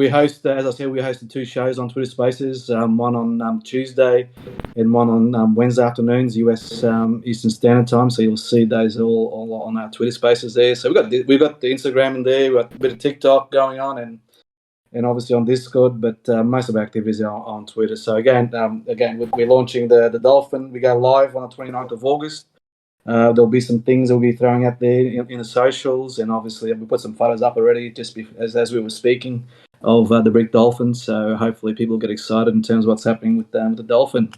B: host, as I said, we hosted 2 shows on Twitter Spaces, one on Tuesday and one on Wednesday afternoons, US Eastern Standard Time. So you'll see those all on our Twitter Spaces there. So we've got the Instagram in there, we've got a bit of TikTok going on, and obviously on Discord, but most of our activities are on Twitter. So again, we're launching the Dolphin. We go live on the 29th of August. There'll be some things we'll be throwing out there in the socials, and obviously we put some photos up already just as we were speaking of the Brick Dolphin. So hopefully people get excited in terms of what's happening with the Dolphin.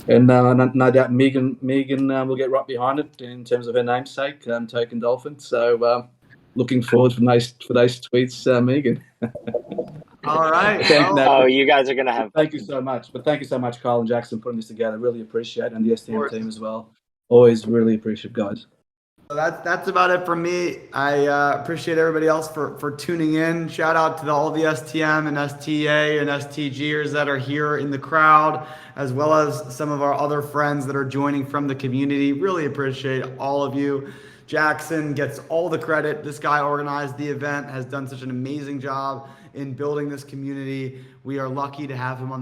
B: And no doubt Megan will get right behind it in terms of her namesake, Token Dolphin. So looking forward for those tweets, Megan.
A: All right.
E: You guys are going to have.
B: Thank you so much. But thank you so much, Kyle and Jackson, putting this together. Really appreciate it. And the STM team as well. Always really appreciate, guys.
A: So that's about it from me. I appreciate everybody else for tuning in. Shout out to all the STM and STA and STGers that are here in the crowd, as well as some of our other friends that are joining from the community. Really appreciate all of you. Jackson gets all the credit. This guy organized the event, has done such an amazing job in building this community. We are lucky to have him on the